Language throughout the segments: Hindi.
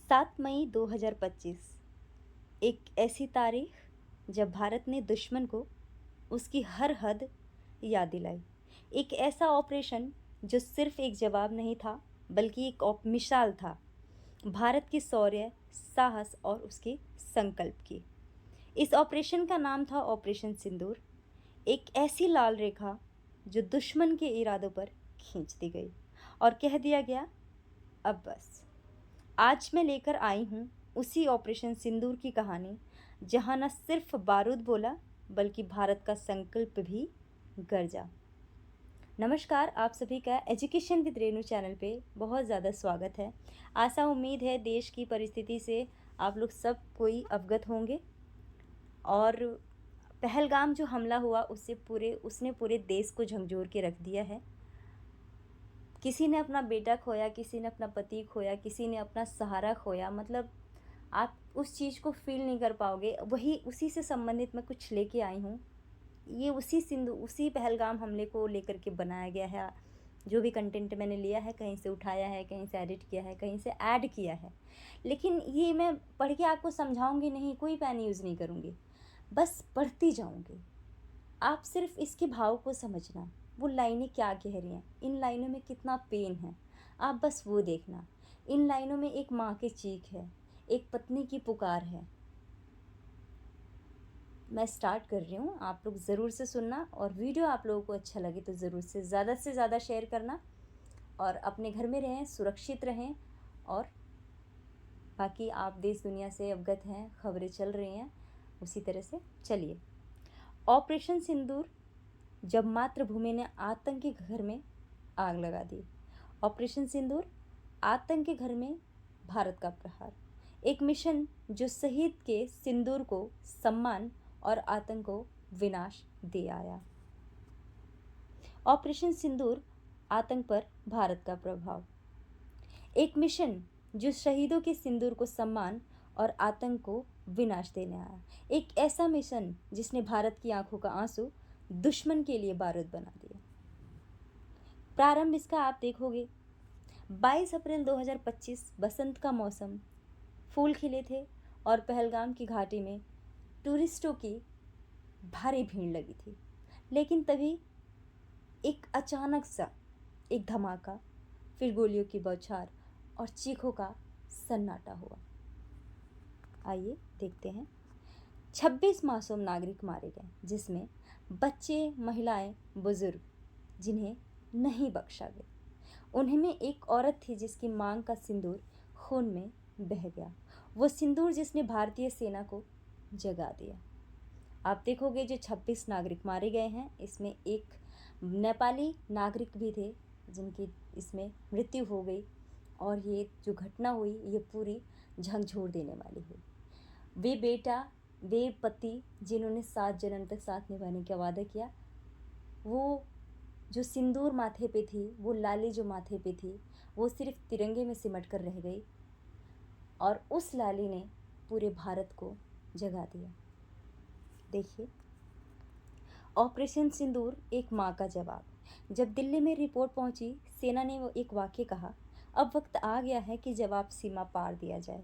7 मई 2025 एक ऐसी तारीख जब भारत ने दुश्मन को उसकी हर हद याद दिलाई। एक ऐसा ऑपरेशन जो सिर्फ एक जवाब नहीं था, बल्कि एक मिसाल था भारत की शौर्य, साहस और उसके संकल्प की। इस ऑपरेशन का नाम था ऑपरेशन सिंदूर। एक ऐसी लाल रेखा जो दुश्मन के इरादों पर खींच दी गई और कह दिया गया, अब बस। आज मैं लेकर आई हूँ उसी ऑपरेशन सिंदूर की कहानी, जहाँ न सिर्फ बारूद बोला, बल्कि भारत का संकल्प भी गरजा। नमस्कार, आप सभी का एजुकेशन विद रेनू चैनल पे बहुत ज़्यादा स्वागत है। आशा उम्मीद है देश की परिस्थिति से आप लोग सब कोई अवगत होंगे। और पहलगाम जो हमला हुआ उसने पूरे देश को झकझोर के रख दिया है। किसी ने अपना बेटा खोया, किसी ने अपना पति खोया, किसी ने अपना सहारा खोया। मतलब आप उस चीज़ को फील नहीं कर पाओगे। वही उसी से संबंधित मैं कुछ लेके आई हूँ। ये उसी पहलगाम हमले को लेकर के बनाया गया है। जो भी कंटेंट मैंने लिया है, कहीं से उठाया है, कहीं से एडिट किया है, कहीं से ऐड किया है। लेकिन ये मैं पढ़ के आपको समझाऊंगी नहीं, कोई पेन यूज़ नहीं करूँगी, बस पढ़ती जाऊँगी। आप सिर्फ इसके भाव को समझना, वो लाइनें क्या कह रही हैं, इन लाइनों में कितना पेन है, आप बस वो देखना। इन लाइनों में एक माँ की चीख है, एक पत्नी की पुकार है। मैं स्टार्ट कर रही हूँ, आप लोग ज़रूर से सुनना। और वीडियो आप लोगों को अच्छा लगे तो ज़रूर से ज़्यादा शेयर करना। और अपने घर में रहें, सुरक्षित रहें। और बाकी आप देश दुनिया से अवगत हैं, खबरें चल रही हैं, उसी तरह से चलिए। ऑपरेशन सिंदूर, जब मातृभूमि ने आतंक के घर में आग लगा दी। ऑपरेशन सिंदूर, आतंक के घर में भारत का प्रहार। एक मिशन जो शहीद के सिंदूर को सम्मान और आतंक को विनाश दे आया। ऑपरेशन सिंदूर, आतंक पर भारत का प्रभाव। एक मिशन जो शहीदों के सिंदूर को सम्मान और आतंक को विनाश देने आया। एक ऐसा मिशन जिसने भारत की आंखों का आंसू दुश्मन के लिए बारूद बना दिया। प्रारंभ इसका आप देखोगे, 22 अप्रैल 2025 बसंत का मौसम, फूल खिले थे और पहलगाम की घाटी में टूरिस्टों की भारी भीड़ लगी थी। लेकिन तभी एक अचानक सा एक धमाका, फिर गोलियों की बौछार और चीखों का सन्नाटा हुआ। आइए देखते हैं। 26 मासूम नागरिक मारे गए, जिसमें बच्चे, महिलाएं, बुजुर्ग, जिन्हें नहीं बख्शा गया। उन्हीं में एक औरत थी जिसकी मांग का सिंदूर खून में बह गया। वो सिंदूर जिसने भारतीय सेना को जगा दिया। आप देखोगे जो 26 नागरिक मारे गए हैं, इसमें एक नेपाली नागरिक भी थे जिनकी इसमें मृत्यु हो गई। और ये जो घटना हुई, ये पूरी झकझोर देने वाली हुई। वे बेटा, वे पति जिन्होंने 7 जन्म तक साथ निभाने का वादा किया, वो जो सिंदूर माथे पे थी, वो लाली जो माथे पे थी, वो सिर्फ तिरंगे में सिमट कर रह गई। और उस लाली ने पूरे भारत को जगा दिया। देखिए, ऑपरेशन सिंदूर, एक माँ का जवाब। जब दिल्ली में रिपोर्ट पहुंची, सेना ने वो एक वाक्य कहा, अब वक्त आ गया है कि जवाब सीमा पार दिया जाए।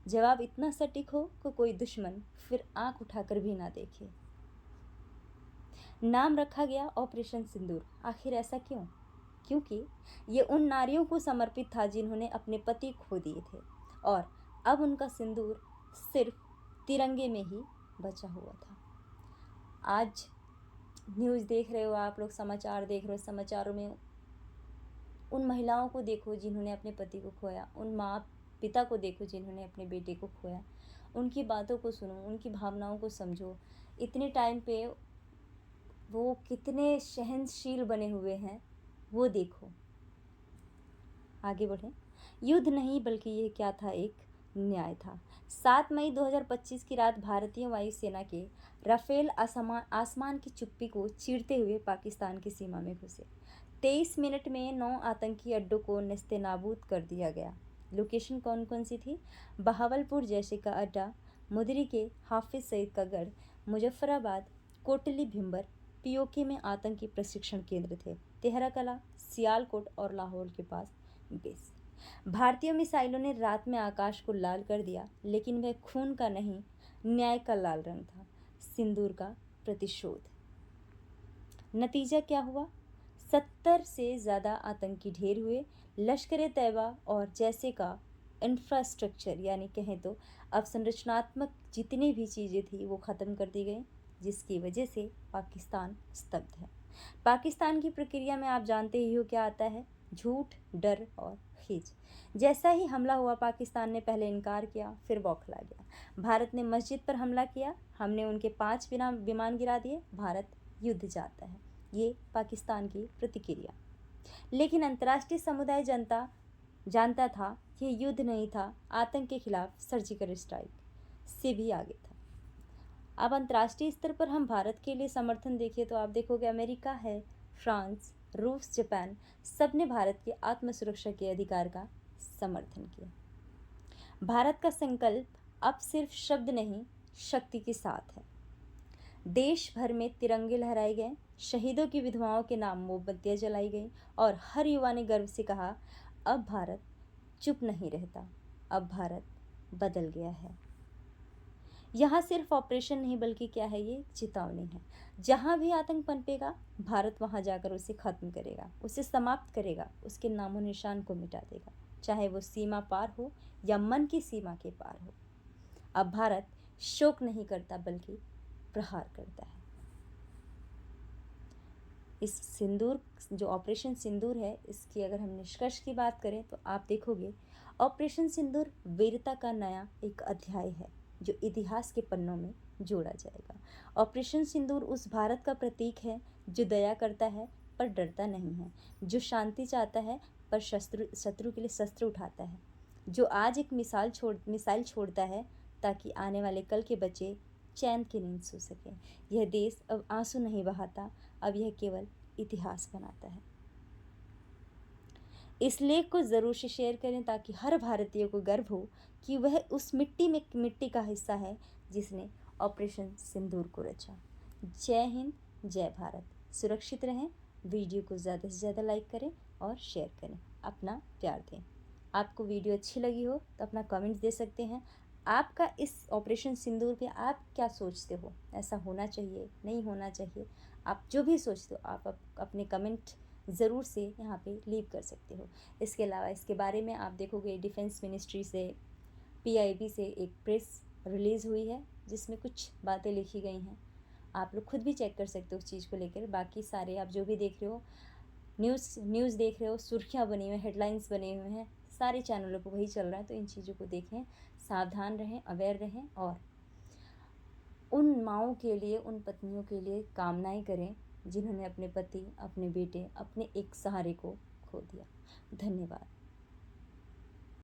जवाब इतना सटीक हो कि कोई दुश्मन फिर आंख उठाकर भी ना देखे। नाम रखा गया ऑपरेशन सिंदूर। आखिर ऐसा क्यों? क्योंकि ये उन नारियों को समर्पित था जिन्होंने अपने पति खो दिए थे, और अब उनका सिंदूर सिर्फ तिरंगे में ही बचा हुआ था। आज न्यूज़ देख रहे हो आप लोग, समाचार देख रहे हो, समाचारों में उन महिलाओं को देखो जिन्होंने अपने पति को खोया, उन माँ पिता को देखो जिन्होंने अपने बेटे को खोया। उनकी बातों को सुनो, उनकी भावनाओं को समझो। इतने टाइम पे वो कितने सहनशील बने हुए हैं, वो देखो। आगे बढ़ें। युद्ध नहीं, बल्कि ये क्या था, एक न्याय था। 7 मई 2025 की रात भारतीय वायुसेना के राफेल आसमान की चुप्पी को चीरते हुए पाकिस्तान की सीमा में घुसे। 23 मिनट में 9 आतंकी अड्डों को नेस्तनाबूद कर दिया गया। लोकेशन कौन कौन सी थी? बहावलपुर जैसे का अड्डा, मुदरी के हाफिज सईद का गढ़, मुजफ्फराबाद, कोटली भिम्बर, पीओके में आतंकी प्रशिक्षण केंद्र थे, तेहरा कला, सियालकोट और लाहौर के पास बेस। भारतीय मिसाइलों ने रात में आकाश को लाल कर दिया, लेकिन वह खून का नहीं, न्याय का लाल रंग था, सिंदूर का प्रतिशोध। नतीजा क्या हुआ? 70 से ज़्यादा आतंकी ढेर हुए। लश्कर तैयबा और जैसे का इंफ्रास्ट्रक्चर यानी कहें तो अवसंरचनात्मक जितनी भी चीज़ें थी वो ख़त्म कर दी गई, जिसकी वजह से पाकिस्तान स्तब्ध है। पाकिस्तान की प्रक्रिया में आप जानते ही हो क्या आता है, झूठ, डर और खींच। जैसा ही हमला हुआ पाकिस्तान ने पहले इनकार किया, फिर बौखला गया। भारत ने मस्जिद पर हमला किया, हमने उनके 5 विमान गिरा दिए, भारत युद्ध चाहता है। ये पाकिस्तान की प्रतिक्रिया। लेकिन अंतर्राष्ट्रीय समुदाय जानता था ये युद्ध नहीं था, आतंक के खिलाफ सर्जिकल स्ट्राइक से भी आगे था। अब अंतर्राष्ट्रीय स्तर पर हम भारत के लिए समर्थन देखिए तो आप देखोगे अमेरिका है, फ्रांस, रूस, जापान, सब ने भारत के आत्मसुरक्षा के अधिकार का समर्थन किया। भारत का संकल्प अब सिर्फ शब्द नहीं, शक्ति के साथ है। देश भर में तिरंगे लहराए गए, शहीदों की विधवाओं के नाम मोमबत्तियां जलाई गई और हर युवा ने गर्व से कहा, अब भारत चुप नहीं रहता, अब भारत बदल गया है। यहाँ सिर्फ ऑपरेशन नहीं बल्कि क्या है, ये चेतावनी है। जहाँ भी आतंक पनपेगा, भारत वहाँ जाकर उसे खत्म करेगा, उसे समाप्त करेगा, उसके नामो निशान को मिटा देगा, चाहे वो सीमा पार हो या मन की सीमा के पार हो। अब भारत शोक नहीं करता बल्कि प्रहार करता है। इस सिंदूर जो ऑपरेशन सिंदूर है, इसकी अगर हम निष्कर्ष की बात करें तो आप देखोगे ऑपरेशन सिंदूर वीरता का नया एक अध्याय है जो इतिहास के पन्नों में जोड़ा जाएगा। ऑपरेशन सिंदूर उस भारत का प्रतीक है जो दया करता है पर डरता नहीं है, जो शांति चाहता है पर शत्रु के लिए शस्त्र उठाता है, जो आज एक मिसाइल छोड़ता है ताकि आने वाले कल के बच्चे चैन की नींद सो सके। यह देश अब आंसू नहीं बहाता, अब यह केवल इतिहास बनाता है। इस लेख को ज़रूर से शेयर करें ताकि हर भारतीय को गर्व हो कि वह उस मिट्टी का हिस्सा है जिसने ऑपरेशन सिंदूर को रचा। जय हिंद, जय भारत। सुरक्षित रहें। वीडियो को ज़्यादा से ज़्यादा लाइक करें और शेयर करें, अपना प्यार दें। आपको वीडियो अच्छी लगी हो तो अपना कमेंट दे सकते हैं। आपका इस ऑपरेशन सिंदूर पे आप क्या सोचते हो, ऐसा होना चाहिए, नहीं होना चाहिए, आप जो भी सोचते हो आप अपने कमेंट ज़रूर से यहाँ पे लीव कर सकते हो। इसके अलावा इसके बारे में आप देखोगे डिफेंस मिनिस्ट्री से, PIB से एक प्रेस रिलीज़ हुई है जिसमें कुछ बातें लिखी गई हैं। आप लोग खुद भी चेक कर सकते हो उस चीज़ को लेकर। बाकी सारे आप जो भी देख रहे हो, न्यूज़ देख रहे हो, सुर्खियाँ बनी हुई हैं, हेडलाइंस बने हुए हैं, सारे चैनलों पर वही चल रहा है, तो इन चीज़ों को देखें, सावधान रहें, अवेयर रहें और उन माँओं के लिए, उन पत्नियों के लिए कामनाएं करें जिन्होंने अपने पति, अपने बेटे, अपने एक सहारे को खो दिया। धन्यवाद।